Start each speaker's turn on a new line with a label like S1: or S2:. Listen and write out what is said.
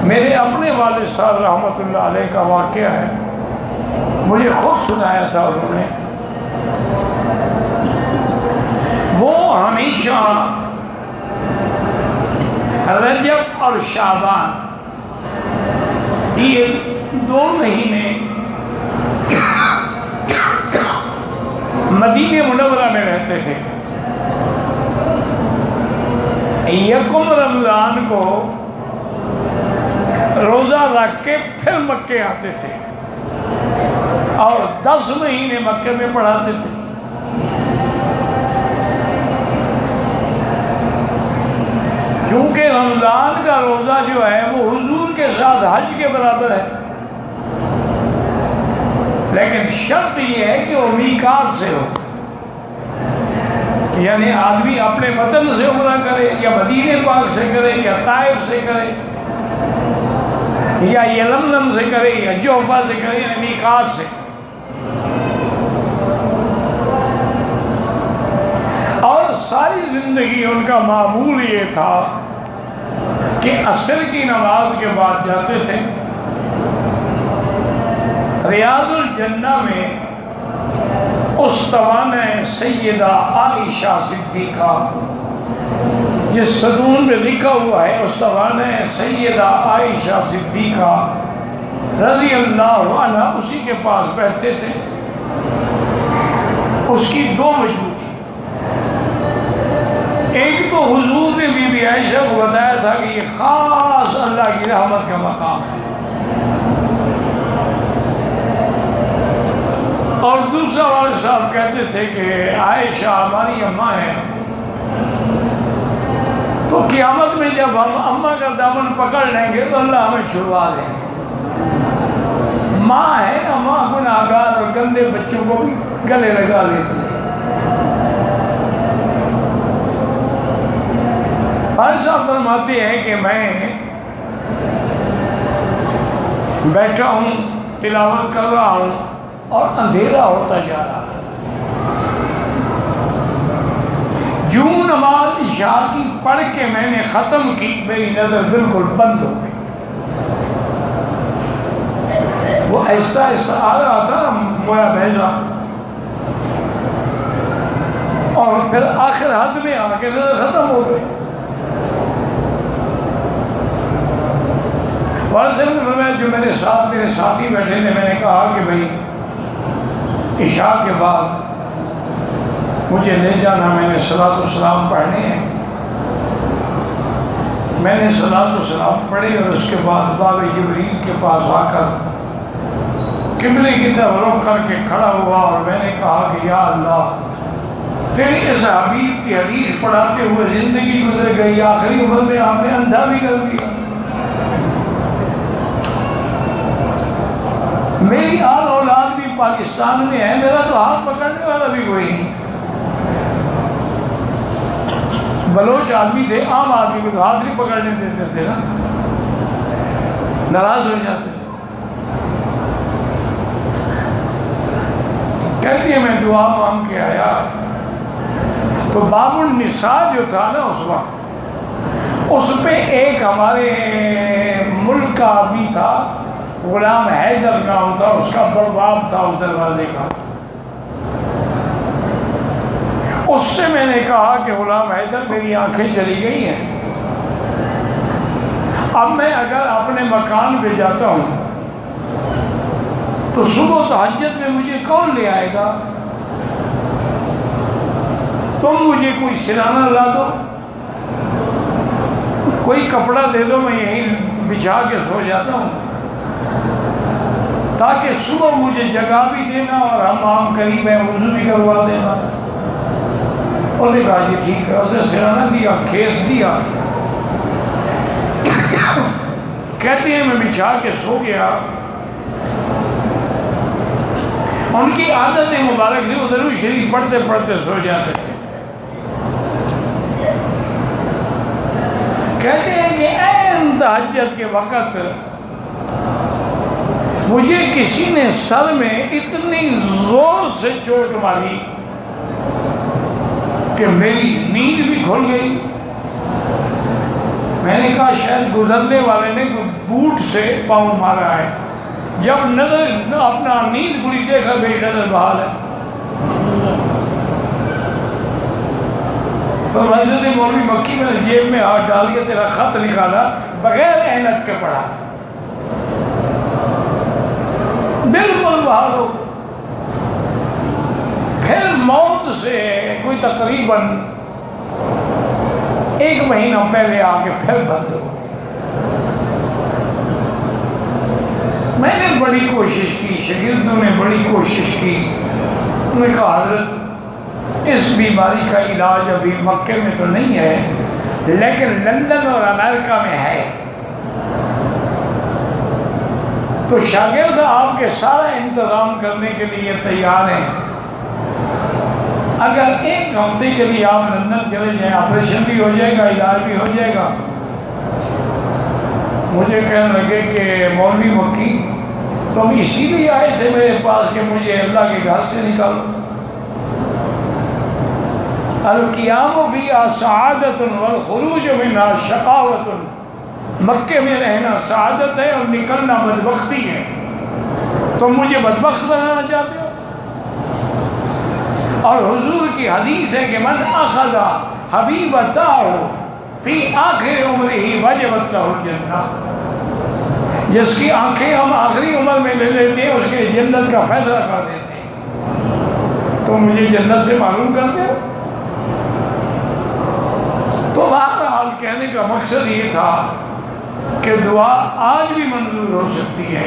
S1: میرے اپنے والد صاحب رحمۃ اللہ علیہ کا واقعہ ہے، مجھے خود سنایا تھا انہوں نے۔ وہ ہمیشہ رجب اور شعبان یہ 2 مہینے مدینہ منورہ میں رہتے تھے۔ یکم رمضان کو روزہ رکھ کے پھر مکے آتے تھے اور 10 مہینے مکے میں پڑھاتے تھے۔ کیونکہ رمضان کا روزہ جو ہے وہ حضور کے ساتھ حج کے برابر ہے، لیکن شرط یہ ہے کہ وہ میقات سے ہو، یعنی آدمی اپنے وطن سے عمرہ کرے یا مدینہ پاک سے کرے یا طائف سے کرے یا یلملم سے کرے یا جوفہ سے کرے، یعنی میقات سے۔ اور ساری زندگی ان کا معمول یہ تھا کہ عصر کی نماز کے بعد جاتے تھے ریاض الجنہ میں استوانہ سیدہ عائشہ صدیقہ، جس ستون میں لکھا ہوا ہے استوانہ سیدہ عائشہ صدیقہ رضی اللہ عنہ، اسی کے پاس بیٹھتے تھے۔ اس کی 2 وجوہ تھی، ایک تو حضور نے بی بی عائشہ کو بتایا تھا کہ یہ خاص اللہ کی رحمت کا مقام ہے، اور دوسرا والد صاحب کہتے تھے کہ عائشہ ہماری اماں ہے، تو قیامت میں جب ہم اماں کا دامن پکڑ لیں گے تو اللہ ہمیں چھڑوا دیں گے۔ ماں ہے، اماں گناہگار اور گندے بچوں کو بھی گلے لگا لیتی ہے۔ والد صاحب فرماتے ہیں کہ میں بیٹھا ہوں، تلاوت کر رہا ہوں اور اندھیرا ہوتا جا رہا ہے۔ جوں نماز عشاء کی پڑھ کے میں نے ختم کی، میری نظر بالکل بند ہو گئی۔ وہ ایسا ایسا آ رہا تھا مویا بھیجا، اور پھر آخر حد میں آ کے نظر ختم ہو گئی۔ جو میرے ساتھ میرے ساتھی بیٹھے تھے، میں نے کہا کہ بھائی عشاء کے بعد مجھے لے جانا، میں نے صلاۃ والسلام پڑھنے ہیں۔ میں نے صلاۃ والسلام پڑھی اور اس کے بعد باب جبریل کے پاس آ کر قبلے کی طرف رخ کر کے کھڑا ہوا، اور میں نے کہا کہ یا اللہ، تیرے اس حبیب کی حدیث پڑھاتے ہوئے زندگی گزر گئی، آخری عمر میں آپ نے اندھا بھی کر دیا۔ میری آل اولاد بھی پاکستان میں ہے، میرا تو ہاتھ پکڑنے والا بھی کوئی نہیں۔ بلوچ آدمی تھے، عام آدمی کو تو ہاتھ نہیں پکڑنے دیتے تھے نا، ناراض ہو جاتے۔ کہتی ہے میں دعا مانگ کے آیا تو باب النساء جو تھا نا اس وقت، اس پہ ایک ہمارے ملک کا آدمی تھا، غلام حیدر نام تھا اس کا، بڑباب تھا اس دروازے کا۔ اس سے میں نے کہا کہ غلام حیدر میری آنکھیں چلی گئی ہیں، اب میں اگر اپنے مکان پہ جاتا ہوں تو صبح تہجد میں مجھے کون لے آئے گا؟ تم مجھے کوئی سرانہ لا دو، کوئی کپڑا دے دو، میں یہیں بچھا کے سو جاتا ہوں، تاکہ صبح مجھے جگہ بھی دینا اور حمام قریب ہے، وضو بھی کروا دینا۔ انہوں نے کہا جی ٹھیک ہے، اس نے سرانہ دیا، کھیس دیا۔ کہتے ہیں میں بچھا کے سو گیا۔ ان کی عادت مبارک تھی، وہ درود شریف پڑھتے پڑھتے سو جاتے تھے۔ کہتے ہیں کہ عین تہجد کے وقت مجھے کسی نے سر میں اتنی زور سے چوٹ ماری کہ میری نیند بھی کھل گئی، میں نے کہا شاید گزرنے والے نے کوئی بوٹ سے پاؤں مارا ہے. جب نظر اپنا نیند پوری دیکھا میری نظر بحال ہے. تو حضرت مولوی مکی میں نے جیب میں ہاتھ ڈال کے تیرا خط نکالا بغیر اینک کے پڑھا, بالکل بحال ہو. پھر موت سے کوئی تقریباً 1 مہینہ پہلے آ کے پھر بند ہو. میں نے بڑی کوشش کی, شاگردوں نے بڑی کوشش کی. انہوں نے کہا حضرت اس بیماری کا علاج ابھی مکے میں تو نہیں ہے, لیکن لندن اور امریکہ میں ہے. تو شاگرد آپ کے سارا انتظام کرنے کے لیے تیار ہیں. اگر 1 ہفتے کے لیے آپ لندن چلے جائیں, آپریشن بھی ہو جائے گا, علاج بھی ہو جائے گا. مجھے کہنے لگے کہ مولوی مکی تم اسی لیے آئے تھے میرے پاس کہ مجھے اللہ کے گھر سے نکالو. القیام فیہا سعادت والخروج منہا شقاوت. مکے میں رہنا سعادت ہے اور نکلنا بدبختی ہے. تم مجھے بدبخت بنانا چاہتے ہو؟ اور حضور کی حدیث ہے کہ من اخذ حبیبتہ فی آخر عمرہ وجبت لہ الجنہ. جس کی آنکھیں ہم آخری عمر میں لے لیتے ہیں اس کے جنت کا فیصلہ کر دیتے ہیں. تو مجھے جنت سے معلوم کرتے ہو. تو بہرحال کہنے کا مقصد یہ تھا کہ دعا آج بھی منظور ہو سکتی ہے.